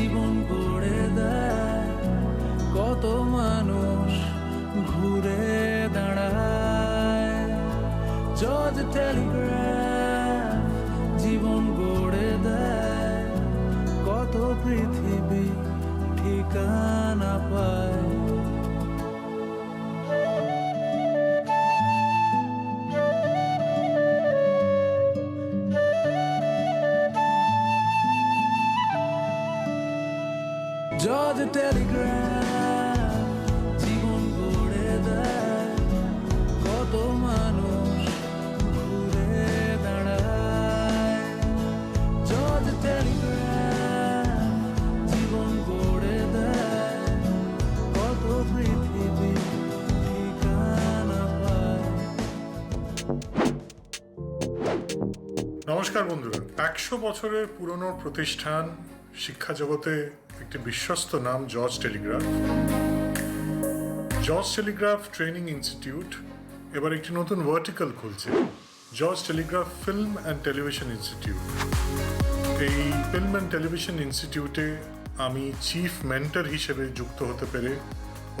জীবন গড়ে দেয়, কত মানুষ ঘুরে দাঁড়ায়। জর্জ টেলিগ্রাফ জীবন গড়ে দেয়, কত পৃথিবী ঠিকানা পায়। জর্জ টেলিগ্রাফ জীবন গড়ে দেয়, কত মানুষ ঘুরে দাঁড়ায়। জর্জ টেলিগ্রাফ জীবন গড়ে দেয়, কত পৃথিবী ঠিকানা পায়। নমস্কার বন্ধুরা, 100 বছরের পুরনো প্রতিষ্ঠান, শিক্ষা জগতে একটি বিশ্বস্ত নাম George Telegraph. George Telegraph training institute এবার একটি নতুন ভার্টিক্যাল খুলছে, George Telegraph Film and Television institute. এই ফিল্ম অ্যান্ড টেলিভিশন ইনস্টিটিউটে আমি চিফ মেন্টর হিসেবে যুক্ত হতে পেরে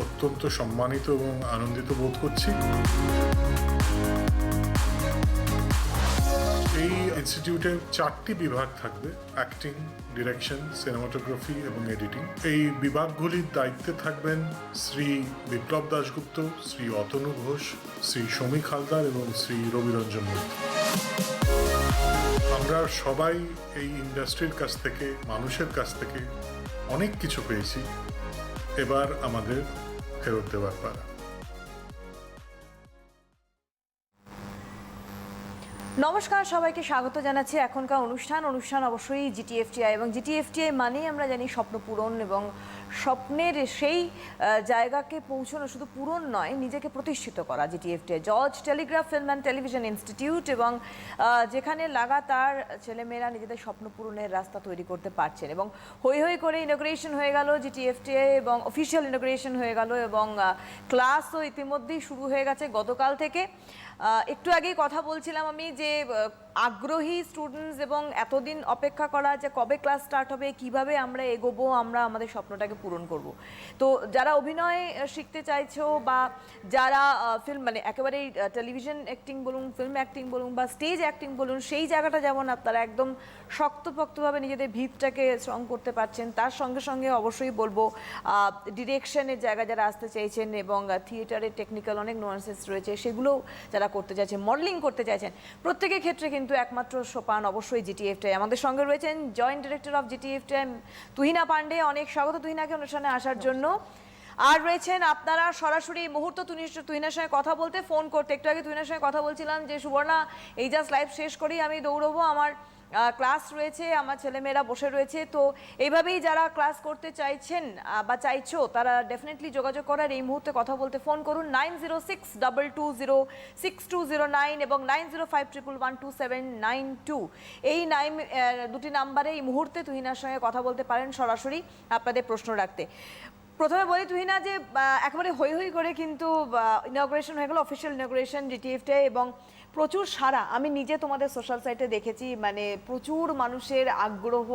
অত্যন্ত সম্মানিত এবং আনন্দিত বোধ করছি। এই ইনস্টিটিউটে 4টি বিভাগ থাকবে: অ্যাক্টিং, ডিরেকশন, সিনেমাটোগ্রাফি এবং এডিটিং। এই বিভাগগুলির দায়িত্বে থাকবেন শ্রী বিপ্লব দাশগুপ্ত, শ্রী অতনু ঘোষ, শ্রী সমীক হালদার এবং শ্রী রবিরঞ্জন মৈত্র। আমরা সবাই এই ইন্ডাস্ট্রির কাছ থেকে, মানুষের কাছ থেকে অনেক কিছু পেয়েছি, এবার আমাদের ফেরত দেওয়ার পালা। নমস্কার, সবাইকে স্বাগত জানাচ্ছি এখনকার অনুষ্ঠান অবশ্যই জিটিএফটিআই, এবং জিটিএফটিআই মানেই আমরা জানি স্বপ্ন পূরণ, এবং স্বপ্নের সেই জায়গাকে পৌঁছানো, শুধু পূরণ নয়, নিজেকে প্রতিষ্ঠিত করা। GTFTI George Telegraph Film and Television Institute, এবং যেখানে লাগাতার ছেলেমেয়েরা নিজেদের স্বপ্ন পূরণের রাস্তা তৈরি করতে পারছেন। এবং হই হই করে ইনোগ্রেশন হয়ে গেল জিটিএফটিআই, এবং অফিসিয়াল ইনোগ্রেশন হয়ে গেল, এবং ক্লাসও ইতিমধ্যেই শুরু হয়ে গেছে গতকাল থেকে। একটু আগেই কথা বলছিলাম আমি যে আগ্রহী স্টুডেন্টস এবং এতদিন অপেক্ষা করা যে কবে ক্লাস স্টার্ট হবে, কিভাবে আমরা এগোবো, আমরা আমাদের স্বপ্নটাকে পূরণ করব। তো যারা অভিনয় শিখতে চাইছো, বা যারা ফিল্ম মানে একেবারেই টেলিভিশন অ্যাক্টিং বলুন, ফিল্ম অ্যাক্টিং বলুন, বা স্টেজ অ্যাক্টিং বলুন, সেই জায়গাটা যেমন আপনারা একদম শক্তপোক্তভাবে নিজেদের ভিতটাকে স্ট্রং করতে পারছেন, তার সঙ্গে সঙ্গে অবশ্যই বলবো ডিরেকশনের জায়গায় যারা আসতে চাইছেন, এবং থিয়েটারের টেকনিক্যাল অনেক নোয়ান্সেস রয়েছে, সেগুলোও যারা করতে চাইছেন, মডেলিং করতে চাইছেন, প্রত্যেকের ক্ষেত্রে কিন্তু একমাত্র সোপান অবশ্যই জিটিএফটিআই। আমাদের সঙ্গে রয়েছেন joint director of GTFTI Tuhina Pandey. অনেক স্বাগত তুহিনাকে অনুষ্ঠানে আসার জন্য। আর রয়েছেন আপনারা সরাসরি এই মুহূর্ত তুহিনার সঙ্গে কথা বলতে, ফোন করতে। একটু আগে তুহিনার সঙ্গে কথা বলছিলাম যে সুবর্ণা, এই জাস্ট লাইভ শেষ করেই আমি দৌড়বো, আমার ক্লাস রয়েছে, আমার ছেলেমেয়েরা বসে রয়েছে। তো এইভাবেই যারা ক্লাস করতে চাইছেন বা চাইছো, তারা ডেফিনেটলি যোগাযোগ করার, এই মুহূর্তে কথা বলতে ফোন করুন 9062206209 এবং 9052112792। এই দুটি নাম্বারে এই মুহূর্তে তুহিনার সঙ্গে কথা বলতে পারেন, সরাসরি আপনাদের প্রশ্ন রাখতে। প্রথমে বলি তুহিনা, যে একেবারে হই হই করে কিন্তু ইনগ্রেশন হয়ে গেল, অফিসিয়াল ইনগ্রেশন জিটিএফটিআই, এবং প্রচুর সারা, আমি নিজে তোমাদের সোশ্যাল সাইটে দেখেছি, মানে প্রচুর মানুষের আগ্রহ,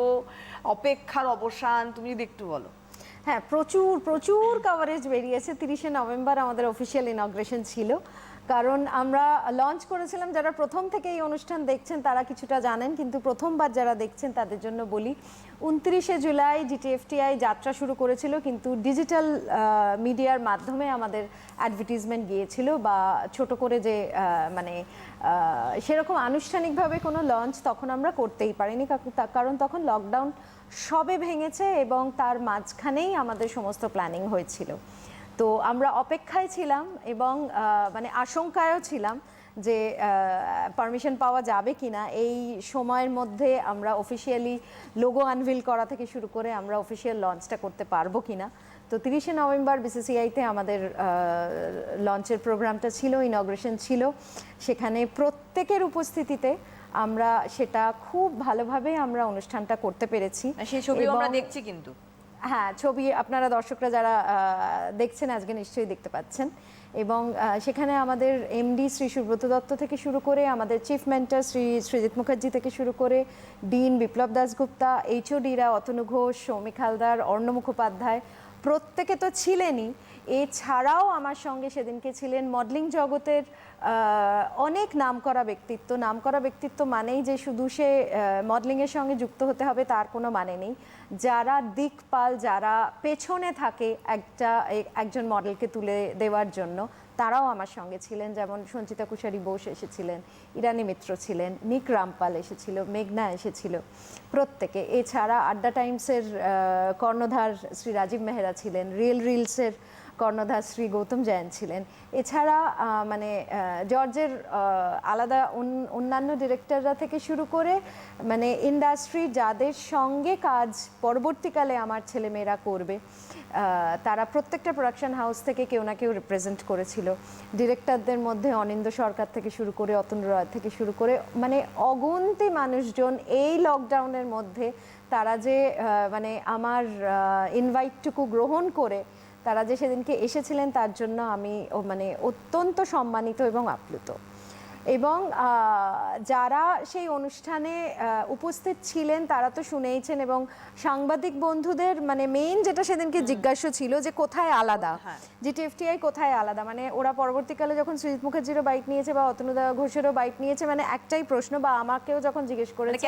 অপেক্ষার অবসান, তুমি যদি একটু বলো। হ্যাঁ, প্রচুর প্রচুর কভারেজ বেরিয়েছে। 30শে নভেম্বর আমাদের অফিসিয়াল ইনগ্রেশন ছিল, কারণ আমরা লঞ্চ করেছিলাম। যারা প্রথম থেকে এই অনুষ্ঠান দেখছেন তারা কিছুটা জানেন, কিন্তু প্রথমবার যারা দেখছেন তাদের জন্য বলি, 29শে জুলাই জিটিএফটিআই যাত্রা শুরু করেছিল, কিন্তু ডিজিটাল মিডিয়ার মাধ্যমে আমাদের অ্যাডভার্টিজমেন্ট গিয়েছিল, বা ছোট করে যে মানে সেরকম আনুষ্ঠানিকভাবে কোনো লঞ্চ তখন আমরা করতেই পারিনি, কারণ তখন লকডাউন সবে ভেঙেছে, এবং তার মাঝখানেই আমাদের সমস্ত প্ল্যানিং হয়েছিল। তো আমরা অপেক্ষায় ছিলাম, এবং মানে আশঙ্কায়ও ছিলাম যে পারমিশন পাওয়া যাবে কিনা। এই সময়ের মধ্যে আমরা অফিসিয়ালি লোগো আনভিল করা থেকে শুরু করে আমরা অফিসিয়াল লঞ্চটা করতে পারবো কিনা। তো 30শে নভেম্বর বিসিসিআইতে আমাদের লঞ্চের প্রোগ্রামটা ছিল, ইনগ্রেশন ছিল। সেখানে প্রত্যেকের উপস্থিতিতে আমরা সেটা খুব ভালোভাবে আমরা অনুষ্ঠানটা করতে পেরেছি। সেই ছবি আমরা দেখছি, কিন্তু হ্যাঁ, ছবি আপনারা দর্শকরা যারা দেখছেন আজকে নিশ্চয়ই দেখতে পাচ্ছেন। এবং সেখানে আমাদের এমডি শ্রী সুব্রত দত্ত থেকে শুরু করে আমাদের চিফ মেন্টর শ্রী সৃজিত মুখার্জি থেকে শুরু করে ডিন বিপ্লব দাশগুপ্তা, এইচওডিরা অতনু ঘোষ, সৌমিক হালদার, অর্ণ মুখোপাধ্যায় প্রত্যেকে তো ছিলেনই। এছাড়াও আমার সঙ্গে সেদিনকে ছিলেন মডেলিং জগতের অনেক নামকরা ব্যক্তিত্ব মানেই যে শুধু সে মডেলিংয়ের সঙ্গে যুক্ত হতে হবে তার কোনো মানে নেই। যারা দিকপাল, যারা পেছনে থাকে একজন মডেলকে তুলে দেওয়ার জন্য, তারাও আমার সঙ্গে ছিলেন। যেমন সঞ্চিতা কুশারি বোস এসেছিলেন, ইরানি মিত্র ছিলেন, নিক রামপাল এসেছিল, মেঘনা এসেছিল প্রত্যেকে। এছাড়া আড্ডা টাইমসের কর্ণধার শ্রী রাজীব মেহরা ছিলেন, রিলসের কর্ণধার শ্রী গৌতম জয়ন ছিলেন। এছাড়া মানে জর্জের আলাদা অন্যান্য ডিরেক্টররা থেকে শুরু করে মানে ইন্ডাস্ট্রি যাদের সঙ্গে কাজ পরবর্তীকালে আমার ছেলেমেয়েরা করবে, তারা প্রত্যেকটা প্রোডাকশন হাউস থেকে কেউ না কেউ রিপ্রেজেন্ট করেছিল। ডিরেক্টরদের মধ্যে অনিন্দ সরকার থেকে শুরু করে অতুল রয় থেকে শুরু করে মানে অগুন্তি মানুষজন এই লকডাউনের মধ্যে তারা যে মানে আমার ইনভাইটটুকু গ্রহণ করে তারা যে সেদিনকে এসেছিলেন তার জন্য আমি মানে অত্যন্ত সম্মানিত এবং আপ্লুত। এবং যারা সেই অনুষ্ঠানে উপস্থিত ছিলেন তারা তো শুনেইছেন, এবং সাংবাদিক বন্ধুদের মানে মেইন যেটা সেদিনকে জিজ্ঞাসা ছিল যে কোথায় আলাদা, জিটিএফটিআই কোথায় আলাদা। মানে ওরা পরবর্তীকালে যখন সৃজিত মুখার্জিরও বাইট নিয়েছে বা অতনুদা ঘোষেরও বাইট নিয়েছে, মানে একটাই প্রশ্ন, বা আমাকেও যখন জিজ্ঞেস করেছে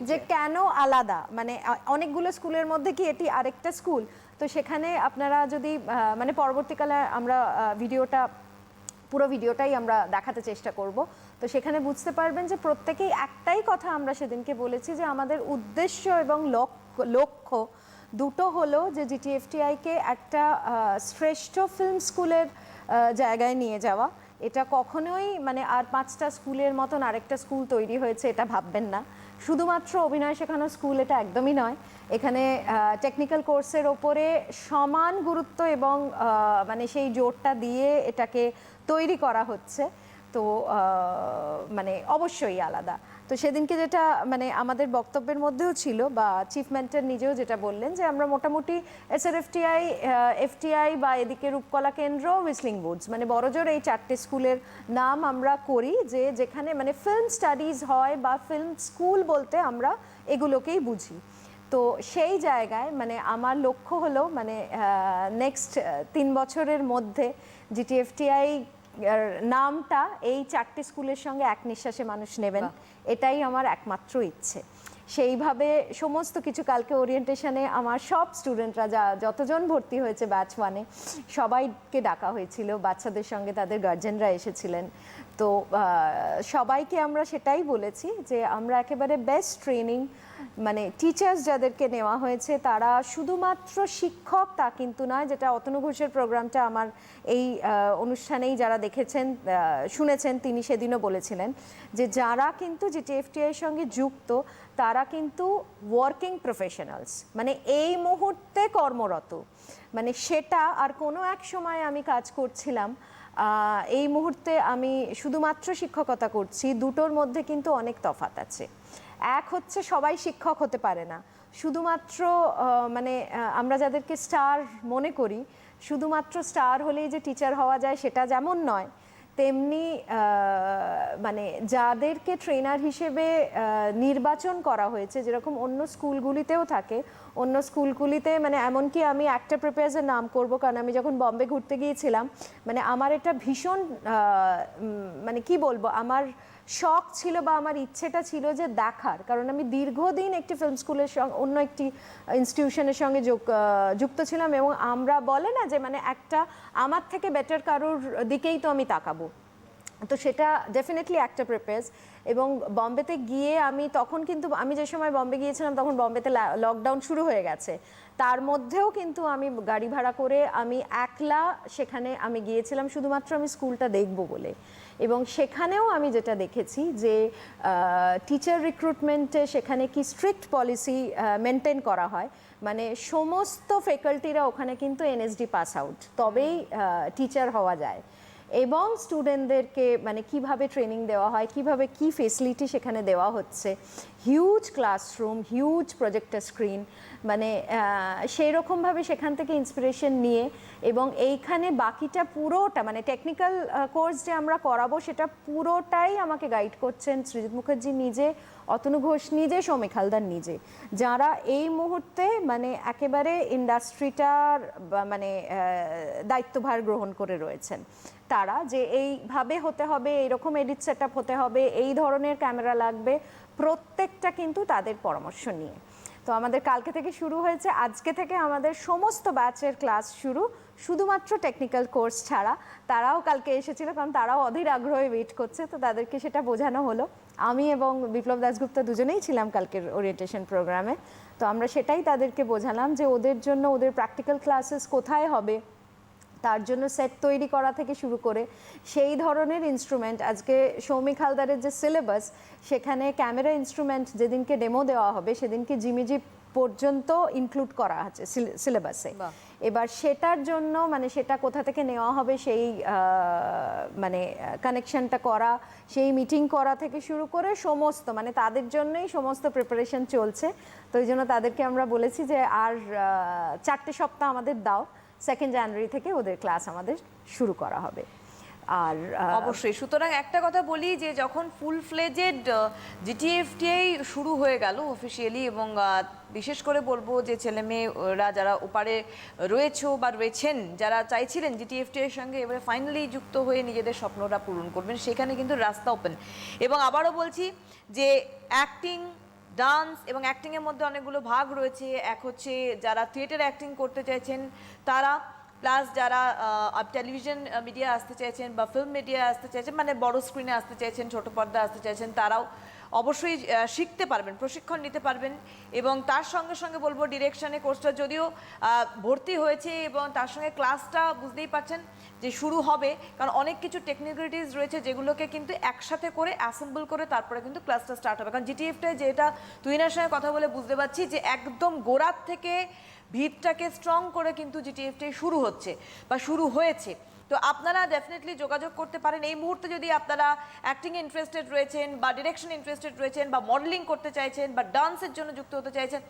যে কেন আলাদা, মানে অনেকগুলো স্কুলের মধ্যে কি এটি আরেকটা স্কুল। তো সেখানে আপনারা যদি মানে পরবর্তীকালে আমরা পুরো ভিডিওটাই আমরা দেখাতে চেষ্টা করব, তো সেখানে বুঝতে পারবেন যে প্রত্যেকেই একটাই কথা আমরা সেদিনকে বলেছি যে আমাদের উদ্দেশ্য এবং লক্ষ্য দুটো হলো যে জিটিএফটিআইকে একটা শ্রেষ্ঠ ফিল্ম স্কুলের জায়গায় নিয়ে যাওয়া। এটা কখনোই মানে আর 5টা স্কুলের মতন আরেকটা স্কুল তৈরি হয়েছে এটা ভাববেন না। শুধুমাত্র অভিনয় শেখানোর স্কুল এটা একদমই নয়। এখানে টেকনিক্যাল কোর্সের ওপরে সমান গুরুত্ব এবং মানে সেই জোরটা দিয়ে এটাকে তৈরি করা হচ্ছে। তো মানে অবশ্যই আলাদা। তো সেদিনকে যেটা মানে আমাদের বক্তব্যের মধ্যেও ছিল, বা চিফ মেন্টর নিজেও যেটা বললেন, যে আমরা মোটামুটি এসআরএফটিআই, এফটিআই বা এদিকে রূপকলা কেন্দ্র, হুইসলিং উডস মানে বড়জোর এই 4টে স্কুলের নাম আমরা করি, যে যেখানে মানে ফিল্ম স্টাডিজ হয় বা ফিল্ম স্কুল বলতে আমরা এগুলোকেই বুঝি। তো সেই জায়গায় মানে আমার লক্ষ্য হলো মানে নেক্সট 3 বছরের মধ্যে জিটিএফটিআই নামটা এই 4টে স্কুলের সঙ্গে এক নিঃশ্বাসে মানুষ নেবেন, এটাই আমার একমাত্র ইচ্ছে। সেইভাবে সমস্ত কিছু কালকে ওরিয়েন্টেশনে আমার সব স্টুডেন্টরা যতজন ভর্তি হয়েছে ব্যাচ 1-এ সবাইকে ডাকা হয়েছিল, বাচ্চাদের সঙ্গে তাদের গার্জেনরা এসেছিলেন। তো সবাইকে আমরা সেটাই বলেছি যে আমরা একেবারে বেস্ট ট্রেনিং মানে টিচার্স যাদেরকে নেওয়া হয়েছে তারা শুধুমাত্র শিক্ষক তা কিন্তু নয়, যেটা অতনু ঘোষের প্রোগ্রামটা আমার এই অনুষ্ঠানেই যারা দেখেছেন শুনেছেন তিনি সেদিনও বলেছিলেন যে যারা কিন্তু জিটিএফটিআইয়ের সঙ্গে যুক্ত তারা কিন্তু ওয়ার্কিং প্রফেশনালস, মানে এই মুহূর্তে কর্মরত। মানে সেটা আর কোনো এক সময় আমি কাজ করছিলাম, এই মুহূর্তে আমি শুধুমাত্র শিক্ষকতা করছি, দুটোর মধ্যে কিন্তু অনেক তফাৎ আছে। এক হচ্ছে সবাই শিক্ষক হতে পারে না, শুধুমাত্র মানে আমরা যাদেরকে স্টার মনে করি শুধুমাত্র স্টার হলেই যে টিচার হওয়া যায় সেটা যেমন নয়, তেমনি মানে যাদেরকে ট্রেনার হিসেবে নির্বাচন করা হয়েছে, যেরকম অন্য স্কুলগুলিতেও থাকে, অন্য স্কুলগুলিতে মানে এমনকি আমি একটা প্রিপেয়ার্সের নাম করব, কারণ আমি যখন বম্বে ঘুরতে গিয়েছিলাম মানে আমার এটা ভীষণ মানে কি বলবো, আমার শখ ছিল বা আমার ইচ্ছেটা ছিল যে দেখার, কারণ আমি দীর্ঘদিন একটি ফিল্ম স্কুলের সঙ্গে অন্য একটি ইনস্টিটিউশনের সঙ্গে যুক্ত ছিলাম, এবং আমরা বলে না যে মানে একটা আমার থেকে বেটার কারোর দিকেই তো আমি তাকাবো, তো সেটা ডেফিনেটলি একটা প্রিপেয়ার্স। এবং বম্বেতে গিয়ে আমি তখন কিন্তু আমি যে সময় বম্বে গিয়েছিলাম তখন বম্বেতে লকডাউন শুরু হয়ে গেছে, তার মধ্যেও কিন্তু আমি গাড়ি ভাড়া করে আমি একলা সেখানে আমি গিয়েছিলাম শুধুমাত্র আমি স্কুলটা দেখব বলে। এবং সেখানেও আমি যেটা দেখেছি যে টিচার রিক্রুটমেন্টে সেখানে কি স্ট্রিক্ট পলিসি মেনটেন করা হয়, মানে সমস্ত ফ্যাকাল্টিরা ওখানে কিন্তু এনএসডি পাস আউট তবেই টিচার হওয়া যায়, এবং স্টুডেন্টদেরকে মানে কিভাবে ট্রেনিং দেওয়া হয়, কিভাবে কি ফেসিলিটি সেখানে দেওয়া হচ্ছে, huge classroom, huge projector screen, মানে সেই রকমভাবে সেখান থেকে ইন্সপিরেশন নিয়ে, এবং এইখানে বাকিটা পুরোটা মানে টেকনিক্যাল কোর্স যে আমরা করাবো সেটা পুরোটাই আমাকে গাইড করছেন সৃজিত মুখার্জি নিজে, অতনু ঘোষ নিজে, সৌমিক হালদার নিজে, যারা এই মুহূর্তে মানে একেবারে ইন্ডাস্ট্রিটার মানে দায়িত্বভার গ্রহণ করে রয়েছেন। তারা যে এইভাবে হতে হবে, এইরকম এডিট সেট আপ হতে হবে, এই ধরনের ক্যামেরা লাগবে, প্রত্যেকটা কিন্তু তাদের পরামর্শ নিয়ে। তো আমাদের কালকে থেকে শুরু হয়েছে, আজকে থেকে আমাদের সমস্ত ব্যাচের ক্লাস শুরু, শুধুমাত্র টেকনিক্যাল কোর্স ছাড়া। তারাও কালকে এসেছিল কারণ তারাও অধীর আগ্রহে ওয়েট করছে, তো তাদেরকে সেটা বোঝানো হলো। আমি এবং বিপ্লব দাশগুপ্ত দুজনেই ছিলাম কালকের ওরিয়েন্টেশন প্রোগ্রামে, তো আমরা সেটাই তাদেরকে বোঝালাম যে ওদের জন্য ওদের প্র্যাকটিক্যাল ক্লাসেস কোথায় হবে, তার জন্য সেট তৈরি করা থেকে শুরু করে সেই ধরনের ইনস্ট্রুমেন্ট। আজকে সৌমিক হালদারের যে সিলেবাস, সেখানে ক্যামেরা ইনস্ট্রুমেন্ট যেদিনকে ডেমো দেওয়া হবে সেদিনকে জিমিজি পর্যন্ত ইনক্লুড করা আছে সিলেবাসে। এবার সেটার জন্য মানে সেটা কোথা থেকে নেওয়া হবে সেই মানে কানেকশনটা করা, সেই মিটিং করা থেকে শুরু করে সমস্ত মানে তাদের জন্যই সমস্ত প্রিপারেশন চলছে। তো এই জন্য তাদেরকে আমরা বলেছি যে আর 4টে সপ্তাহ আমাদের দাও, 2 জানুয়ারি থেকে ওদের ক্লাস আমাদের শুরু করা হবে। আর অবশ্যই, সুতরাং একটা কথা বলি যে যখন ফুল ফ্লেজেড জিটিএফটিআই শুরু হয়ে গেল অফিসিয়ালি, এবং বিশেষ করে বলবো যে ছেলেমেয়েরা যারা ওপারে রয়েছে বা রয়েছেন, যারা চাইছিলেন জিটিএফটিআই এর সঙ্গে এবারে ফাইনালি যুক্ত হয়ে নিজেদের স্বপ্নটা পূরণ করবেন, সেখানে কিন্তু রাস্তা ওপেন। এবং আবারও বলছি যে অ্যাক্টিং, ডান্স এবং অ্যাক্টিংয়ের মধ্যে অনেকগুলো ভাগ রয়েছে। এক হচ্ছে যারা থিয়েটার অ্যাক্টিং করতে চাইছেন তারা, প্লাস যারা টেলিভিশন মিডিয়া আসতে চাইছেন বা ফিল্ম মিডিয়া আসতে চাইছেন, মানে বড় স্ক্রিনে আসতে চাইছেন, ছোট পর্দা আসতে চাইছেন, তারাও অবশ্যই শিখতে পারবেন, প্রশিক্ষণ নিতে পারবেন। এবং তার সঙ্গে সঙ্গে বলবো ডিরেকশনে কোর্সটা যদিও ভর্তি হয়েছে, এবং তার সঙ্গে ক্লাসটা বুঝতেই পারছেন যে শুরু হবে, কারণ অনেক কিছু টেকনিক্যালিটিস রয়েছে যেগুলোকে কিন্তু একসাথে করে অ্যাসেম্বল করে তারপরে কিন্তু ক্লাসটা স্টার্ট হবে। কারণ জিটিএফটাই যেটা তুহিনার সঙ্গে কথা বলে বুঝতে পারছি যে একদম গোড়ার থেকে ভিতটাকে স্ট্রং করে কিন্তু জিটিএফটাই শুরু হচ্ছে বা শুরু হয়েছে। তো আপনারা ডেফিনেটলি যোগাযোগ করতে পারেন এই মুহূর্তে, যদি আপনারা অ্যাক্টিংয়ে ইন্টারেস্টেড রয়েছেন বা ডিরেকশন ইন্টারেস্টেড রয়েছেন বা মডেলিং করতে চাইছেন বা ডান্সের জন্য যুক্ত হতে চাইছেন,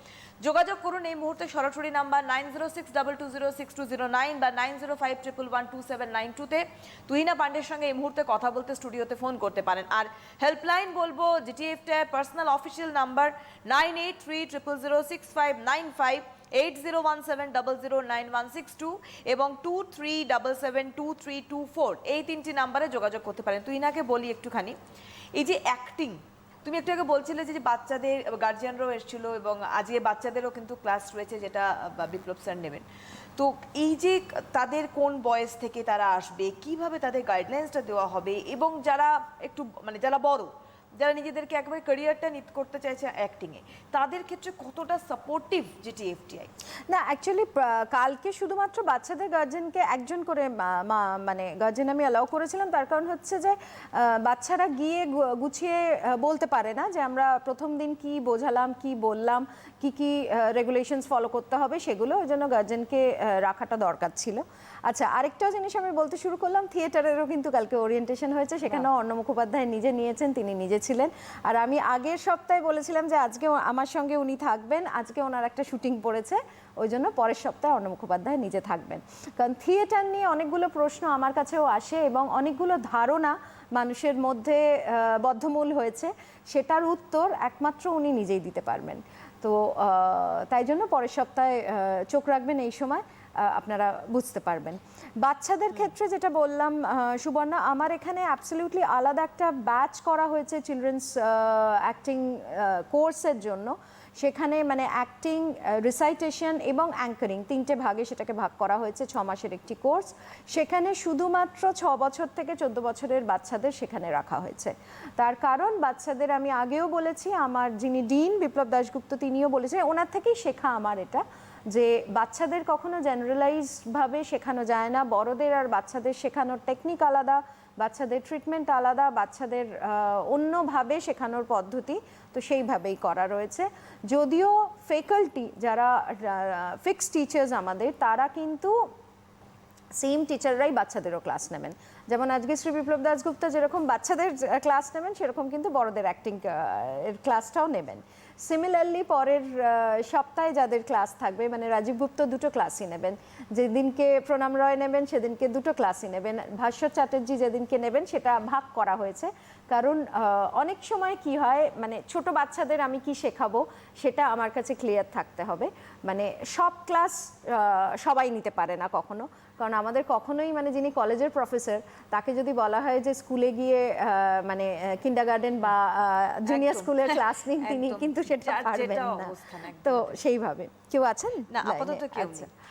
যোগাযোগ করুন এই মুহূর্তে সরাসরি নাম্বার 9062206209 বা 9051112792-তে তুহিনা পান্ডের সঙ্গে এই মুহূর্তে কথা বলতে স্টুডিওতে ফোন করতে পারেন। আর হেল্পলাইন বলবো জিটিএফটার পার্সোনাল অফিসিয়াল নাম্বার 9830065955, 8017009162 এবং 23772324, এই 3টি নাম্বারে যোগাযোগ করতে পারেন। তুহিনাকে বলি একটুখানি, এই যে অ্যাক্টিং, তুমি একটু আগে বলছিলে যে বাচ্চাদের গার্জিয়ানরাও এসেছিল এবং আজকে বাচ্চাদেরও কিন্তু ক্লাস রয়েছে যেটা বিপ্লব স্যার নেবেন। তো এই যে তাদের কোন বয়স থেকে তারা আসবে, কিভাবে তাদের গাইডলাইন্সটা দেওয়া হবে, এবং যারা একটু মানে যারা বড়, যারা নিজেদেরকে একেবারে ক্যারিয়ারটা নিত করতে চাইছে অ্যাক্টিংয়ে, তাদের ক্ষেত্রে কতটা সাপোর্টিভ জিটিএফটিআই? না, অ্যাকচুয়ালি কালকে শুধুমাত্র বাচ্চাদের গার্জেনকে একজন করে মানে গার্জেন আমি অ্যালাউ করেছিলাম, তার কারণ হচ্ছে যে বাচ্চারা গিয়ে গুছিয়ে বলতে পারে না যে আমরা প্রথম দিন কি বোঝালাম, কি বললাম, কি কি রেগুলেশনস ফলো করতে হবে, সেগুলো ওই জন্য গার্জেনকে রাখাটা দরকার ছিল। আচ্ছা, আরেকটা জিনিস আমি বলতে শুরু করলাম, থিয়েটারেরও কিন্তু কালকে ওরিয়েন্টেশন হয়েছে, সেখানেও অর্ণ মুখোপাধ্যায় নিজে নিয়েছেন, তিনি নিজে ছিলেন। আর আমি আগের সপ্তাহে বলেছিলাম যে আজকে আমার সঙ্গে উনি থাকবেন, আজকে ওনার একটা শুটিং পড়েছে, ওই জন্য পরের সপ্তাহে অর্ণ মুখোপাধ্যায় নিজে থাকবেন। কারণ থিয়েটার নিয়ে অনেকগুলো প্রশ্ন আমার কাছেও আসে এবং অনেকগুলো ধারণা মানুষের মধ্যে বদ্ধমূল হয়েছে, সেটার উত্তর একমাত্র উনি নিজেই দিতে পারবেন। তো তাই জন্য পরের সপ্তাহে চোখ রাখবেন, এই সময় আপনারা বুঝতে পারবেন। বাচ্চাদের ক্ষেত্রে যেটা বললাম সুবর্ণা, আমার এখানে অ্যাবসলিউটলি আলাদা একটা ব্যাচ করা হয়েছে চিলড্রেন্স অ্যাক্টিং কোর্সের জন্য। সেখানে মানে অ্যাক্টিং, রিসাইটেশন এবং অ্যাঙ্কারিং 3টে ভাগে সেটাকে ভাগ করা হয়েছে, 6 মাসের একটি কোর্স। সেখানে শুধুমাত্র 6 বছর থেকে 14 বছরের বাচ্চাদের সেখানে রাখা হয়েছে। তার কারণ বাচ্চাদের আমি আগেও বলেছি, আমার যিনি ডিন বিপ্লব দাশগুপ্ত তিনিও বলেছেন, ওনার থেকেই শেখা আমার এটা, যে বাচ্চাদের কখনো জেনারেলাইজডভাবে শেখানো যায় না। বড়দের আর বাচ্চাদের শেখানোর টেকনিক আলাদা, বাচ্চাদের ট্রিটমেন্ট আলাদা, বাচ্চাদের অন্যভাবে শেখানোর পদ্ধতি, তো সেইভাবেই করা রয়েছে। যদিও ফ্যাকাল্টি যারা ফিক্সড টিচার্স আমাদের, তারা কিন্তু সেম টিচাররাই বাচ্চাদেরও ক্লাস নেবেন। যেমন আজকে শ্রী বিপ্লব দাশগুপ্ত যেরকম বাচ্চাদের ক্লাস নেবেন, সেরকম কিন্তু বড়দের অ্যাক্টিং এর ক্লাসটাও নেবেন। সিমিলারলি পরের সপ্তাহে যাদের ক্লাস থাকবে, মানে রাজীব গুপ্ত দুটো ক্লাসই নেবেন, যেদিনকে প্রণাম রয় নেবেন সেদিনকে দুটো ক্লাসই নেবেন, ভাস্বর চ্যাটার্জি যেদিনকে নেবেন সেটা ভাগ করা হয়েছে। কারণ অনেক সময় কি হয়, মানে ছোট বাচ্চাদের আমি কি শেখাবো সেটা আমার কাছে ক্লিয়ার থাকতে হবে। মানে সব ক্লাস সবাই নিতে পারে না কখনো, কারণ আমাদের কখনোই, মানে যিনি কলেজের প্রফেসর তাকে যদি বলা হয় যে স্কুলে গিয়ে মানে কিন্ডারগার্টেন বা জুনিয়র স্কুলের ক্লাস নিন, তিনি একদম। কিন্তু সেটা যার পারবেন যেটা না। অবস্থান, একদম তো সেইভাবে কেউ আছেন না, লাইনে? আপাতত কেউ আচ্ছা। নেই।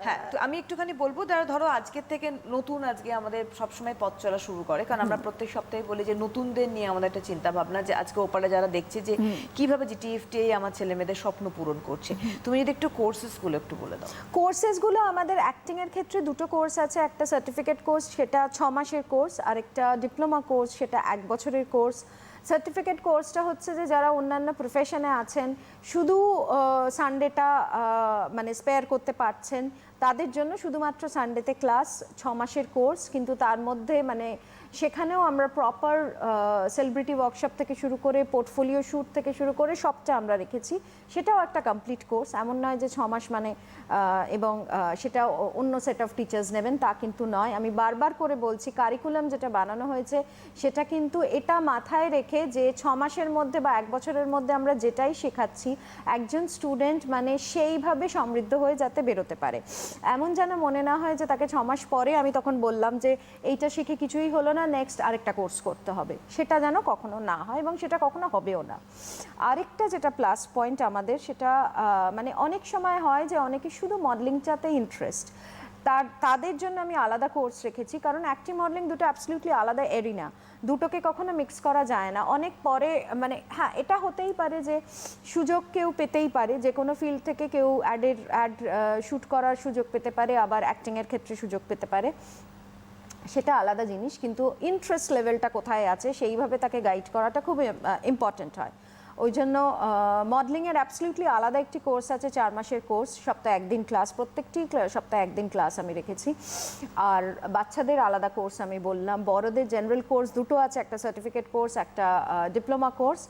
হ্যাঁ, তো আমি একটুখানি বলবো, যারা ধরো আজকের থেকে নতুন, আজকে আমাদের সবসময় পথ চলা শুরু করে, কারণ আমরা প্রত্যেক সপ্তাহে বলি যে নতুনদের নিয়ে আমাদের একটা চিন্তা ভাবনা, যে আজকে ওপারে যারা দেখছে যে কিভাবে জিটিএফটিআই আমার ছেলে মেয়েদের স্বপ্ন পূরণ করছে। তুমি যদি একটু কোর্সেসগুলো একটু বলে দাও। কোর্সেসগুলো আমাদের অ্যাক্টিংয়ের ক্ষেত্রে দুটো কোর্স আছে, একটা সার্টিফিকেট কোর্স সেটা 6 মাসের কোর্স, আর একটা ডিপ্লোমা কোর্স সেটা 1 বছরের কোর্স। সার্টিফিকেট কোর্সটা হচ্ছে যে যারা অন্যান্য প্রফেশনে আছেন, শুধু সানডেটা মানে স্পেয়ার করতে পারছেন, তাদের জন্য শুধুমাত্র সানডেতে ক্লাস, 6 মাসের কোর্স। কিন্তু তার মধ্যে মানে সেখানেও আমরা প্রপার সেলিব্রিটি ওয়ার্কশপ থেকে শুরু করে পোর্টফোলিও শ্যুট থেকে শুরু করে সবটা আমরা রেখেছি। সেটাও একটা কমপ্লিট কোর্স, এমন নয় যে 6 মাস মানে এবং সেটা অন্য সেট অফ টিচার্স নেবেন, তা কিন্তু নয়। আমি বারবার করে বলছি, কারিকুলাম যেটা বানানো হয়েছে সেটা কিন্তু এটা মাথায় রেখে যে 6 মাসের মধ্যে বা 1 বছরের মধ্যে আমরা যেটাই শেখাচ্ছি, একজন স্টুডেন্ট মানে সেইভাবে সমৃদ্ধ হয়ে যাতে বেরোতে পারে। এমন যেন মনে না হয় যে তাকে 6 মাস পরে আমি তখন বললাম যে এইটা শিখে কিছুই হলো না, নেক্সট আরেকটা কোর্স করতে হবে, সেটা যেন কখনো না হয় এবং সেটা কখনো হবেও না। আরেকটা যেটা প্লাস পয়েন্ট আমাদের, সেটা মানে অনেক সময় হয় যে অনেকে শুধু মডেলিংটাতে ইন্টারেস্ট, তাদের জন্য আমি আলাদা কোর্স রেখেছি। কারণ অ্যাক্টিং মডেলিং দুটো অ্যাবসলিউটলি আলাদা এরিনা, দুটোকে কখনো মিক্স করা যায় না। অনেক পরে মানে হ্যাঁ, এটা হতেই পারে যে সুযোগ কেউ পেতেই পারে, যে কোনো ফিল্ড থেকে কেউ অ্যাড শ্যুট করার সুযোগ পেতে পারে, আবার অ্যাক্টিংয়ের ক্ষেত্রে সুযোগ পেতে পারে, সেটা আলাদা জিনিস। কিন্তু ইন্টারেস্ট লেভেলটা কোথায় আছে সেইভাবে তাকে গাইড করাটা খুব ইম্পর্ট্যান্ট হয়। ওই জন্য মডেলিংয়ের অ্যাবসলিউটলি আলাদা একটি কোর্স আছে, 4 মাসের কোর্স, সপ্তাহে 1 দিন ক্লাস, প্রত্যেকটি সপ্তাহে 1 দিন ক্লাস আমি রেখেছি। আর বাচ্চাদের আলাদা কোর্স আমি বললাম, বড়দের জেনারেল কোর্স দুটো আছে, একটা সার্টিফিকেট কোর্স, একটা ডিপ্লোমা কোর্স।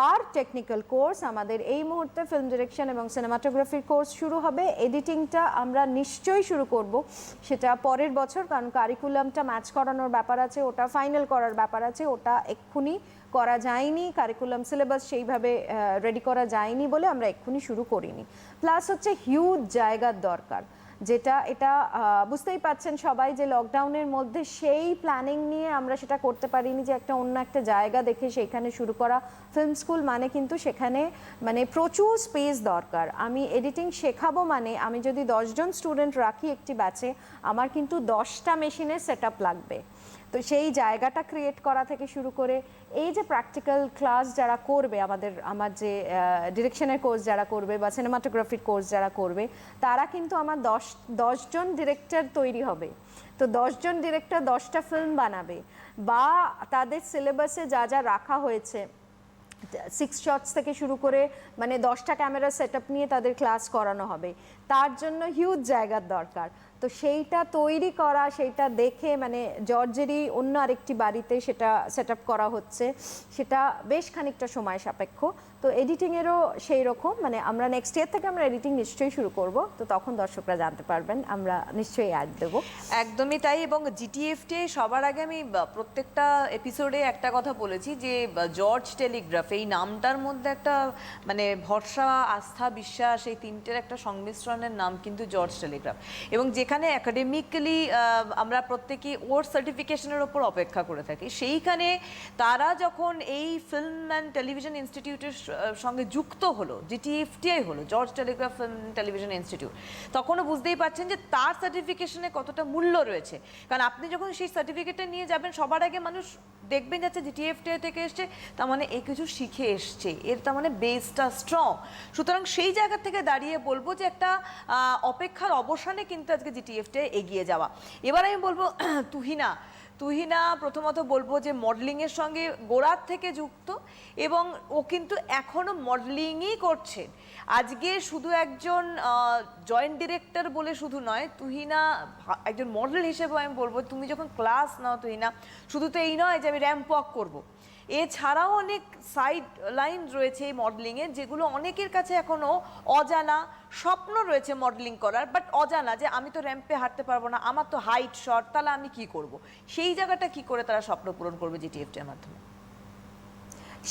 আর টেকনিক্যাল কোর্স আমাদের এই মুহূর্তে ফিল্ম ডিরেকশন এবং সিনেমাটোগ্রাফির কোর্স শুরু হবে। এডিটিংটা আমরা নিশ্চয়ই শুরু করব, সেটা পরের বছর, কারণ কারিকুলামটা ম্যাচ করানোর ব্যাপার আছে, ওটা ফাইনাল করার ব্যাপার আছে, ওটা এক্ষুনি করা যায়নি, কারিকুলাম সিলেবাস সেইভাবে রেডি করা যায়নি বলে আমরা এক্ষুনি শুরু করিনি। প্লাস হচ্ছে হিউজ জায়গার দরকার, যেটা এটা বুঝতেই পারছেন সবাই যে লকডাউনের মধ্যে সেই প্ল্যানিং নিয়ে আমরা সেটা করতে পারিনি, যে একটা অন্য একটা জায়গা দেখে সেইখানে শুরু করা ফিল্ম স্কুল, মানে কিন্তু সেখানে মানে প্রচুর স্পেস দরকার। আমি এডিটিং শেখাবো মানে আমি যদি 10 জন স্টুডেন্ট রাখি একটি ব্যাচে, আমার কিন্তু 10টা মেশিনের সেট আপ লাগবে। তো সেই জায়গাটা ক্রিয়েট করা থেকে শুরু করে এই যে প্র্যাকটিক্যাল ক্লাস যারা করবে, আমার যে ডিরেকশনের কোর্স যারা করবে বা সিনেমাটোগ্রাফির কোর্স যারা করবে, তারা কিন্তু আমার 10 জন ডিরেক্টর তৈরি হবে। তো 10 জন ডিরেক্টর 10টা ফিল্ম বানাবে, বা তাদের সিলেবাসে যা যা রাখা হয়েছে 6 শটস থেকে শুরু করে মানে 10টা ক্যামেরা সেট আপ নিয়ে তাদের ক্লাস করানো হবে। তার জন্য হিউজ জায়গার দরকার। তো সেইটা তৈরি করা, সেইটা দেখে মানে জর্জেরই অন্য আরেকটি বাড়িতে সেটা সেট আপ করা হচ্ছে, সেটা বেশ খানিকটা সময় সাপেক্ষ। তো এডিটিংয়েরও সেই রকম, মানে আমরা নেক্সট ইয়ার থেকে আমরা এডিটিং নিশ্চয়ই শুরু করব, তো তখন দর্শকরা জানতে পারবেন, আমরা নিশ্চয়ই অ্যাড দেবো। একদমই তাই। এবং জিটিএফটি সবার আগে আমি প্রত্যেকটা এপিসোডে একটা কথা বলেছি যে জর্জ টেলিগ্রাফ এই নামটার মধ্যে একটা মানে ভরসা, আস্থা, বিশ্বাস, এই তিনটের একটা সংমিশ্রণের নাম কিন্তু জর্জ টেলিগ্রাফ। এবং যেখানে একাডেমিক্যালি আমরা প্রত্যেকেই ওর সার্টিফিকেশনের ওপর অপেক্ষা করে থাকি, সেইখানে তারা যখন এই ফিল্ম অ্যান্ড টেলিভিশন ইনস্টিটিউটের সঙ্গে যুক্ত হলো, জিটিএফটিআই হলো, George Telegraph film television institute, তখনও বুঝতেই পারছেন যে তার সার্টিফিকেশনে কতটা মূল্য রয়েছে। কারণ আপনি যখন সেই সার্টিফিকেটটা নিয়ে যাবেন, সবার আগে মানুষ দেখবেন যাচ্ছে জিটিএফটিআই থেকে এসছে, তার মানে এ কিছু শিখে এসছে, এর তার মানে বেসটা স্ট্রং। সুতরাং সেই জায়গা থেকে দাঁড়িয়ে বলবো যে একটা অপেক্ষার অবসানে কিন্তু আজকে জিটিএফটিআই এগিয়ে যাওয়া। এবার আমি বলবো তুহিনা প্রথমত বলবো যে মডেলিংয়ের সঙ্গে গোড়ার থেকে যুক্ত, এবং ও কিন্তু এখনও মডেলিংই করছেন। আজকে শুধু একজন জয়েন্ট ডিরেক্টর বলে শুধু নয়, তুহিনা একজন মডেল হিসেবে আমি বলবো, তুমি যখন ক্লাস নাও তুহিনা, শুধু তো এই নয় যে আমি র্যাম্প ওয়াক করবো, এছাড়াও অনেক সাইড লাইন রয়েছে এই মডেলিংয়ের, যেগুলো অনেকের কাছে এখনো অজানা। স্বপ্ন রয়েছে মডেলিং করার, বাট অজানা যে আমি তো র্যাম্পে হাঁটতে পারবো না, আমার তো হাইট শর্ট, তাহলে আমি কি করব, সেই জায়গাটা কি করে তারা স্বপ্ন পূরণ করবে জিটিএফটি এর মাধ্যমে?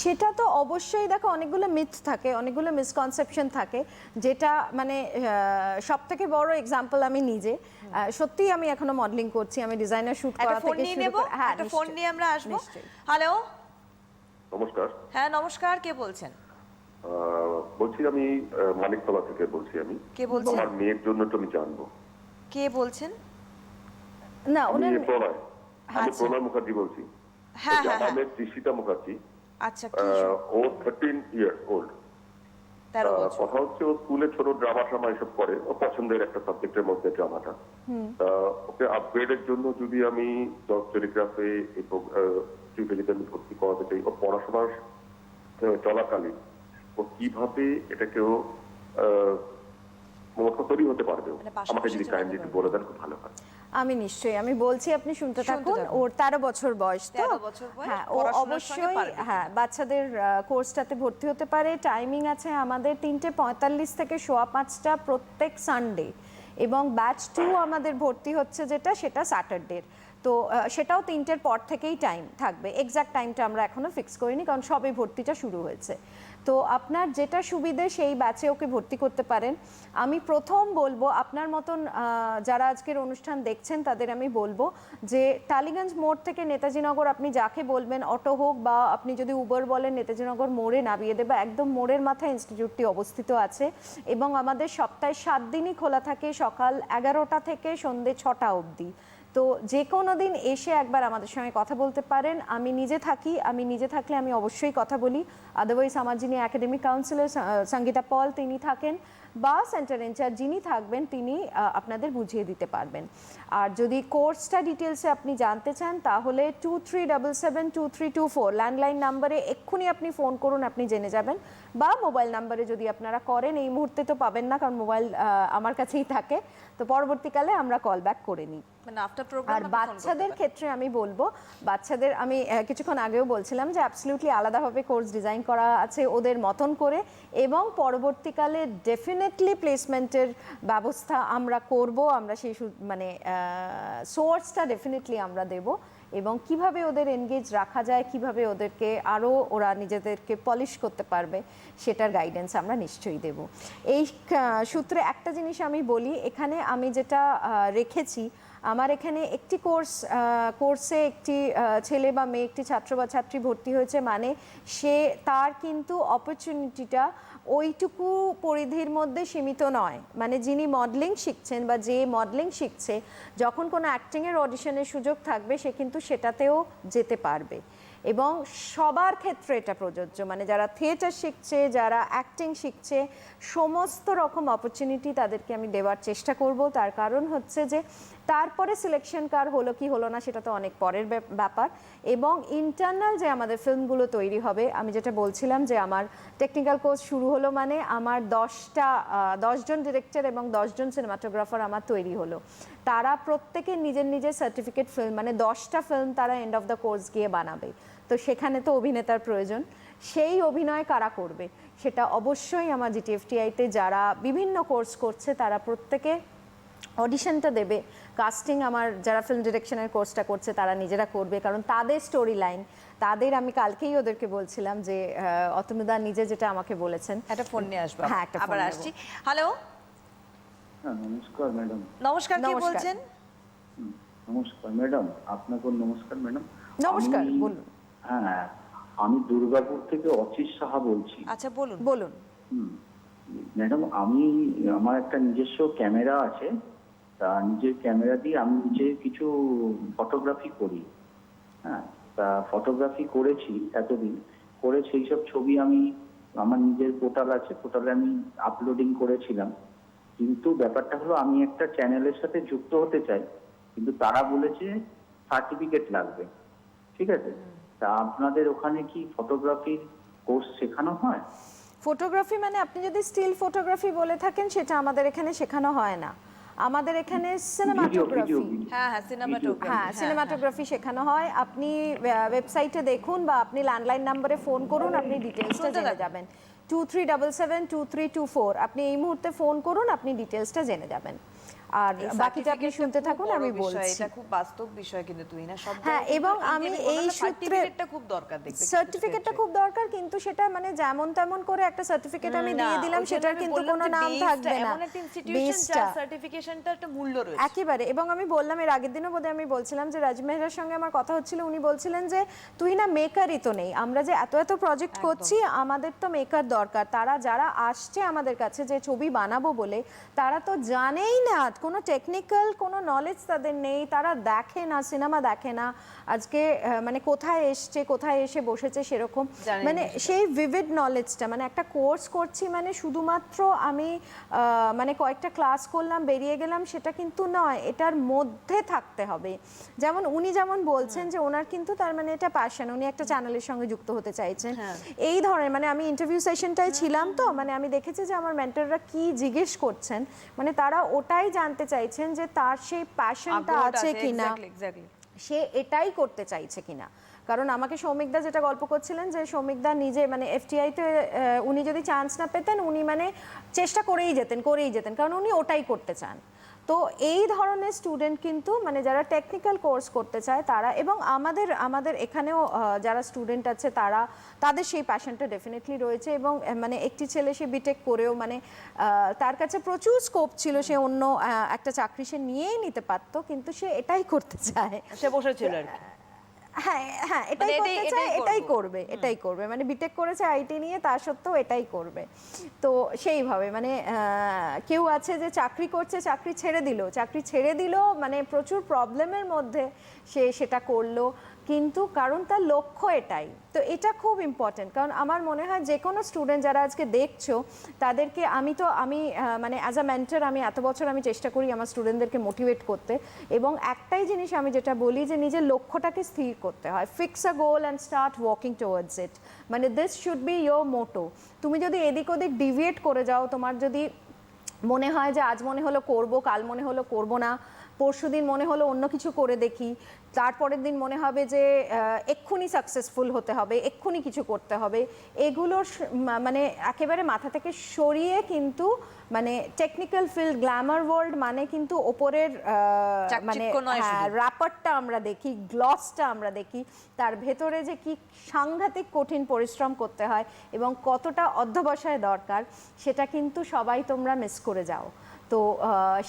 সেটা তো অবশ্যই, দেখো অনেকগুলো মিথ থাকে, অনেকগুলো মিসকনসেপশন থাকে, যেটা মানে সব থেকে বড় এক্সাম্পল আমি নিজে। সত্যিই আমি এখনো মডেলিং করছি, আমি ডিজাইনার শুট একটা করা ফোন থেকে নিয়ে শুরু নেব, করে, হ্যাঁ একটা ফোন নিয়ে আমরা আসবো। নিশ্চয়ই। হ্যালো, নমস্কার। হ্যাঁ নমস্কার, কে বলছেন? বলছি আমি মানিকতলা থেকে বলছি। আমি কে বলছেন? আমার মেয়ের জন্য তো আমি জানবো। কে বলছেন? না আমি ওনার প্রণয়, আমি আচ্ছা। প্রণয় মুখার্জি বলছি। হ্যাঁ হ্যাঁ আমার হ্যাঁ, মেয়ে তৃষিতা মুখার্জি, আচ্ছা কি ও 13 ইয়ার্স ওল্ড। 13 বছর। কথা হচ্ছে ও স্কুলে ছোট ড্রামা ট্রামা এসব করে, ও পছন্দের একটা সাবজেক্টের মধ্যে ড্রামাটা। ওকে আপগ্রেডের জন্য যদি আমি জজ টেলিগ্রাফে যদি আমি ভর্তি করাতে চাই, ও পড়াশোনার চলাকালীন ও কিভাবে এটাকেও তৈরি হতে পারবে, মানে পাশাপাশি আমাকে যদি চলাতে কাইন্ডলি পারবে। বলে দেন খুব ভালো হয়। আমি নিশ্চয়ই, আমি বলছি, আপনি শুনতে শুনতে থাকুন। থাকুন। ওর 13 বছর বয়স, তো 13 বছর বয়স, হ্যাঁ ও পড়াশোনার সঙ্গে অবশ্যই পারবে। হ্যাঁ বাচ্চাদের কোর্সটাতে ভর্তি হতে পারে। টাইমিং আছে আমাদের 3:45 থেকে 5:15 প্রত্যেক সানডে, এবং ব্যাচ 2 আমাদের ভর্তি হচ্ছে যেটা, সেটা স্যাটারডে। তো সেটাও 3টের পর থেকেই টাইম থাকবে। এক্সাক্ট টাইমটা আমরা এখনো ফিক্স করিনি, কারণ সবে ভর্তিটা শুরু হয়েছে। তো আপনার যেটা সুবিধে সেই ব্যাচে ওকে ভর্তি করতে পারেন। আমি প্রথম বলবো, আপনার মতন যারা আজকের অনুষ্ঠান দেখছেন তাদের আমি বলবো যে টালিগঞ্জ মোড় থেকে নেতাজিনগর আপনি যাকে বলবেন, অটো হোক বা আপনি যদি উবার বলেন, নেতাজিনগর মোড়ে নামিয়ে দেবে। একদম মোড়ের মাথায় ইনস্টিটিউটটি অবস্থিত আছে, এবং আমাদের সপ্তাহে 7 দিনই খোলা থাকে, সকাল 11টা থেকে সন্ধ্যে 6টা অবধি। তো যে কোনো দিন এসে একবার আমাদের সঙ্গে কথা বলতে পারেন। আমি নিজে থাকলে আমি অবশ্যই কথা বলি। আদারওয়াইজ আমার যিনি একাডেমিক কাউন্সিলর সঙ্গীতা পল তিনি থাকেন, বা সেন্টার ইনচার্জ যিনি থাকবেন তিনি আপনাদের বুঝিয়ে দিতে পারবেন। আর যদি কোর্সটা ডিটেলসে আপনি জানতে চান, তাহলে 23772324 ল্যান্ডলাইন নাম্বারে এক্ষুনি আপনি ফোন করুন, আপনি জেনে যাবেন। বা মোবাইল নাম্বারে যদি আপনারা করেন, এই মুহূর্তে তো পাবেন না কারণ মোবাইল আমার কাছেই থাকে, তো পরবর্তীকালে আমরা কল ব্যাক করে নিই। মানে আফটার প্রোগ্রাম আর বাচ্চাদের ক্ষেত্রে আমি বলবো, বাচ্চাদের আমি কিছুক্ষণ আগেও বলছিলাম যে অ্যাবসলিউটলি আলাদাভাবে কোর্স ডিজাইন করা আছে ওদের মতন করে, এবং পরবর্তীকালে ডেফিনেটলি প্লেসমেন্টের ব্যবস্থা আমরা করব। আমরা সেই মানে সোর্সটা ডেফিনেটলি আমরা দেব, এবং কিভাবে ওদের এনগেজ রাখা যায়, কিভাবে ওদেরকে আরও ওরা নিজেদেরকে পলিশ করতে পারবে, সেটার গাইডেন্স আমরা নিশ্চয়ই দেব। এই সূত্রে একটা জিনিস আমি বলি, এখানে আমি যেটা রেখেছি, আমার এখানে একটি কোর্সে একটি ছেলে বা মেয়ে, একটি ছাত্র বা ছাত্রী ভর্তি হয়েছে, মানে তার কিন্তু অপরচুনিটিটা ওইটুকু পরিধির মধ্যে সীমিত নয়। মানে যিনি মডেলিং শিখছেন বা যে মডেলিং শিখছে, যখন কোনো অ্যাক্টিংয়ের অডিশনের সুযোগ থাকবে সে কিন্তু সেটাতেও যেতে পারবে। এবং সবার ক্ষেত্রে এটা প্রযোজ্য, মানে যারা থিয়েটার শিখছে, যারা অ্যাক্টিং শিখছে, সমস্ত রকম অপরচুনিটি তাদেরকে আমি দেওয়ার চেষ্টা করব। তার কারণ হচ্ছে যে তারপরে সিলেকশন কার হলো কি হলো না সেটা তো অনেক পরের ব্যাপার। এবং ইন্টারনাল যে আমাদের ফিল্মগুলো তৈরি হবে, আমি যেটা বলছিলাম যে আমার টেকনিক্যাল কোর্স শুরু হলো, মানে আমার 10 জন ডিরেক্টর এবং 10 জন সিনেমাটোগ্রাফার আমার তৈরি হলো। তারা প্রত্যেকে নিজের নিজের সার্টিফিকেট ফিল্ম, মানে 10টা ফিল্ম তারা এন্ড অফ দ্য কোর্স গিয়ে বানাবে। তো সেখানে তো অভিনেতার প্রয়োজন, সেই অভিনয় কারা করবে সেটা অবশ্যই আমার জিটিএফটিআইতে যারা বিভিন্ন কোর্স করছে তারা প্রত্যেকে অডিশনটা দেবে। কাস্টিং আমার যারা ফিল্ম ডিরেকশনের কোর্সটা করছে তারা নিজেরা করবে, কারণ তাদের স্টোরি লাইন, তাদের আমি কালকেই ওদেরকে বলছিলাম যে অতনুদা নিজে যেটা আমাকে বলেছেন। একটা ফোন নিয়ে আসবো, হ্যাঁ, একটা ফোন আবার নেব। আসছি। হ্যালো, হ্যাঁ নমস্কার ম্যাডাম। নমস্কার, কে নমস্কার। বলছেন? নমস্কার ম্যাডাম, আপনাকেও নমস্কার ম্যাডাম। নমস্কার, আমি- বলুন। হ্যাঁ, আমি দুর্গাপুর থেকে অচিত সাহা বলছি। আচ্ছা বলুন। বলুন। ম্যাডাম, আমার একটা নিজস্ব ক্যামেরা আছে, তা নিজের ক্যামেরা দিয়ে আমি নিজে কিছু ফটোগ্রাফি করি। হ্যাঁ, তা ফটোগ্রাফি করেছি এতদিন, করে সেই সব ছবি আমি আমার নিজের পোর্টাল আছে, পোর্টালে আমি আপলোডিং করেছিলাম। কিন্তু ব্যাপারটা হলো, আমি একটা চ্যানেলের সাথে যুক্ত হতে চাই, কিন্তু তারা বলেছে সার্টিফিকেট লাগবে। ঠিক আছে, তা আপনাদের ওখানে কি ফটোগ্রাফির কোর্স শেখানো হয়? ফটোগ্রাফি মানে আপনি যদি স্টিল ফটোগ্রাফি বলে থাকেন সেটা আমাদের এখানে শেখানো হয় না, আমাদের এখানে সিনেমাটোগ্রাফি, হ্যাঁ হ্যাঁ সিনেমাটোগ্রাফি, হ্যাঁ সিনেমাটোগ্রাফি শেখানো হয়। আপনি ওয়েবসাইটে দেখুন বা আপনি ল্যান্ডলাইন নাম্বারে ফোন করুন, আপনি ডিটেলসটা জেনে যাবেন। 23772324 আপনি এই মুহূর্তে ফোন করুন, আপনি ডিটেলসটা জেনে যাবেন। আর বাকিটা আপনি শুনতে থাকুন, আমি বলছি। এটা খুব বাস্তব বিষয় কিন্তু তুই না সব হ্যাঁ, এবং আমি এই সূত্রে সার্টিফিকেটটা খুব দরকার দেখবে, সার্টিফিকেটটা খুব দরকার, কিন্তু সেটা মানে যেমন তেমন করে একটা সার্টিফিকেট আমি দিয়ে দিলাম সেটার কিন্তু কোনো নাম থাকবে না, এমন একটা ইনস্টিটিউশন যার সার্টিফিকেশনটা একটা মূল্য রয়েছে একেবারে। এবং আমি বললাম এর আগের দিনও বোধহয় আমি বলছিলাম যে রাজমেহরার সঙ্গে আমার কথা হচ্ছিল, উনি বলছিলেন যে তুই না মেকারই তো নেই, আমরা যে এত এত প্রজেক্ট করছি আমাদের তো মেকার দরকার। তারা যারা আসছে আমাদের কাছে যে ছবি বানাবো বলে, তারা তো জানেই না, কোনো টেকনিক্যাল কোনো নলেজ তাদের নেই, তারা দেখে না, সিনেমা দেখে না, আজকে মানে কোথায় এসছে কোথায় এসে বসেছে সেরকম মানে সেই ভিভিড নলেজটা, মানে একটা কোর্স করছি মানে শুধুমাত্র আমি মানে কয়েকটা ক্লাস করলাম বেরিয়ে গেলাম সেটা কিন্তু নয়, এটার মধ্যে থাকতে হবে। যেমন উনি যেমন বলছেন যে ওনার কিন্তু তার মানে এটা প্যাশন, উনি একটা চ্যানেলের সঙ্গে যুক্ত হতে চাইছেন এই ধরনের, মানে আমি ইন্টারভিউ সেশনটাই ছিলাম তো, মানে আমি দেখেছি যে আমার মেন্টররা কি জিজ্ঞেস করছেন, মানে তারা ওটাই জানতে চাইছেন যে তার সেই প্যাশনটা আছে কিনা, সে এটাই করতে চাইছে কিনা। কারণ আমাকে সৌমিকদা যেটা গল্প করছিলেন যে সৌমিকদা নিজে মানে এফটিআইতে উনি যদি চান্স না পেতেন উনি মানে চেষ্টা করেই যেতেন কারণ উনি ওটাই করতে চান। তো এই ধরনের স্টুডেন্ট কিন্তু মানে যারা টেকনিক্যাল কোর্স করতে চায় তারা, এবং আমাদের এখানেও যারা স্টুডেন্ট আছে তাদের সেই প্যাশনটা ডেফিনেটলি রয়েছে। এবং মানে একটি ছেলে সে বিটেক করেও মানে তার কাছে প্রচুর স্কোপ ছিল, সে অন্য একটা চাকরি সে নিয়েই নিতে পারতো, কিন্তু সে এটাই করতে চায়, সে বসেছিল আর কি। হ্যাঁ হ্যাঁ এটাই করতে চায়, এটাই করবে মানে বিটেক করেছে আইটি নিয়ে, তা সত্ত্বেও এটাই করবে। তো সেইভাবে মানে কেউ আছে যে চাকরি করছে, চাকরি ছেড়ে দিল মানে প্রচুর প্রবলেমের মধ্যে সে সেটা করলো, কিন্তু কারণ তার লক্ষ্য এটাই। তো এটা খুব ইম্পর্টেন্ট, কারণ আমার মনে হয় যে কোনো স্টুডেন্ট যারা আজকে দেখছো তাদেরকে আমি মানে অ্যাজ আ মেন্টর আমি এত বছর আমি চেষ্টা করি আমার স্টুডেন্টদেরকে মোটিভেট করতে, এবং একটাই জিনিস আমি যেটা বলি যে নিজের লক্ষ্যটাকে স্থির করতে হয়, fix a goal and start working towards ইট, মানে দিস শুড বি ইয়োর মোটো। তুমি যদি এদিক ওদিক ডিভিয়েট করে যাও, তোমার যদি মনে হয় যে আজ মনে হলো করবো, কাল মনে হলো করবো না, পরশুদিন মনে হলো অন্য কিছু করে দেখি, তারপরের দিন মনে হবে যে এক্ষুনি সাকসেসফুল হতে হবে, এক্ষুনি কিছু করতে হবে, এগুলোর মানে একেবারে মাথা থেকে সরিয়ে কিন্তু মানে টেকনিক্যাল ফিল্ড, গ্ল্যামার ওয়ার্ল্ড মানে কিন্তু ওপরের মানে র্যাপারটা আমরা দেখি, গ্লসটা আমরা দেখি, তার ভেতরে যে কি সাংঘাতিক কঠিন পরিশ্রম করতে হয় এবং কতটা অধ্যবসায় দরকার সেটা কিন্তু সবাই তোমরা মিস করে যাও। তো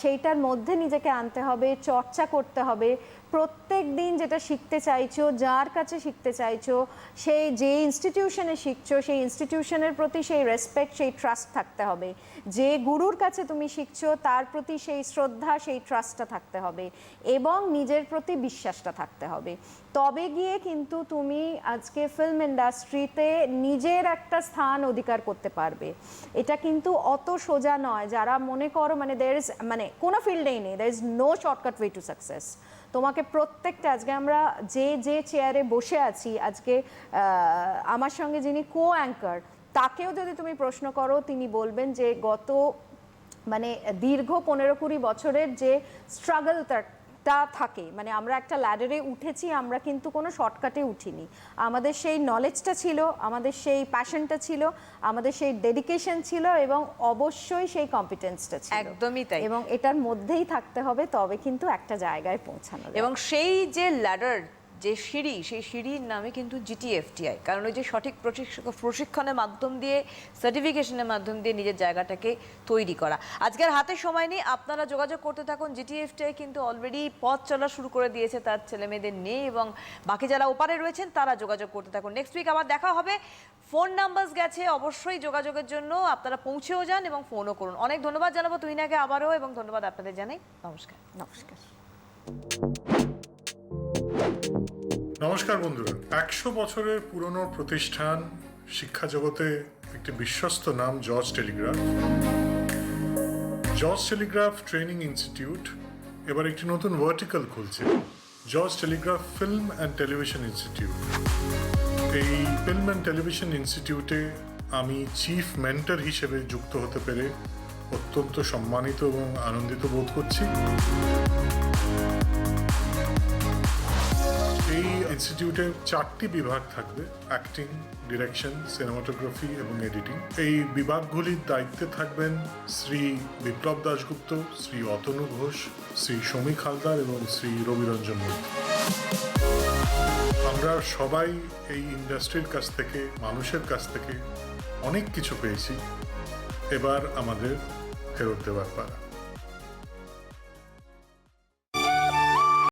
সেইটার মধ্যে নিজেকে আনতে হবে, চর্চা করতে হবে, প্রত্যেক দিন যেটা শিখতে চাইছো, যার কাছে শিখতে চাইছো, সেই যে ইনস্টিটিউশনে শিখছো সেই ইনস্টিটিউশনের প্রতি সেই রেসপেক্ট, সেই ট্রাস্ট থাকতে হবে, যে গুরুর কাছে তুমি শিখছো তার প্রতি সেই শ্রদ্ধা, সেই ট্রাস্টটা থাকতে হবে, এবং নিজের প্রতি বিশ্বাসটা থাকতে হবে। তবে গিয়ে কিন্তু তুমি আজকে ফিল্ম ইন্ডাস্ট্রিতে নিজের একটা স্থান অধিকার করতে পারবে। এটা কিন্তু অত সোজা নয়, যারা মনে করো মানে মানে কোনো ফিল্ডেই নেই, there is no shortcut way to success। তোমাকে প্রত্যেকটা, আজকে আমরা যে চেয়ারে বসে আছি, আজকে আমার সঙ্গে যিনি কো অ্যাঙ্কার, তাকেও যদি তুমি প্রশ্ন করো তিনি বলবেন যে গত মানে দীর্ঘ 15-20 বছরের যে স্ট্রাগলটা থাকে, মানে আমরা একটা ল্যাডারে উঠেছি, আমরা কিন্তু কোনো শর্টকাটে উঠিনি, আমাদের সেই নলেজটা ছিল, আমাদের সেই প্যাশনটা ছিল, আমাদের সেই ডেডিকেশন ছিল, এবং অবশ্যই সেই কম্পিটেন্সটা ছিল, একদমই তাই, এবং এটার মধ্যেই থাকতে হবে, তবে কিন্তু একটা জায়গায় পৌঁছানো যাবে। এবং সেই যে ল্যাডার, যে সিঁড়ি, সেই সিঁড়ির নামে কিন্তু জিটিএফটিআই, কারণ ওই যে সঠিক প্রশিক্ষণের মাধ্যম দিয়ে, সার্টিফিকেশনের মাধ্যম দিয়ে নিজের জায়গাটাকে তৈরি করা। আজকের হাতে সময় নেই, আপনারা যোগাযোগ করতে থাকুন। জিটিএফটিআই কিন্তু অলরেডি পথ চলা শুরু করে দিয়েছে তার ছেলেমেয়েদের নিয়ে, এবং বাকি যারা ওপারে রয়েছেন তারা যোগাযোগ করতে থাকুন। নেক্সট উইক আবার দেখা হবে। ফোন নাম্বার গেছে, অবশ্যই যোগাযোগের জন্য আপনারা পৌঁছেও যান এবং ফোনও করুন। অনেক ধন্যবাদ জানাবো তুহিনাকে আবারও, এবং ধন্যবাদ আপনাদের জানাই। নমস্কার। নমস্কার বন্ধুরা, 100 বছরের পুরনো প্রতিষ্ঠান, শিক্ষা জগতে একটি বিশ্বস্ত নাম George Telegraph. George Telegraph training institute এবার একটি নতুন ভার্টিক্যাল খুলছে, George Telegraph Film and Television institute. এই ফিল্ম অ্যান্ড টেলিভিশন ইনস্টিটিউটে আমি চিফ মেন্টর হিসেবে যুক্ত হতে পেরে অত্যন্ত সম্মানিত এবং আনন্দিত বোধ করছি। এই ইনস্টিটিউটে 4টি বিভাগ থাকবে: অ্যাক্টিং, ডিরেকশন, সিনেমাটোগ্রাফি এবং এডিটিং। এই বিভাগগুলির দায়িত্বে থাকবেন শ্রী বিপ্লব দাশগুপ্ত, শ্রী অতনু ঘোষ, শ্রী সমীক হালদার এবং শ্রী রবিরঞ্জন মৈত্র। আমরা সবাই এই ইন্ডাস্ট্রির কাছ থেকে, মানুষের কাছ থেকে অনেক কিছু পেয়েছি। এবার আমাদের ফেরত দেওয়ার পালা।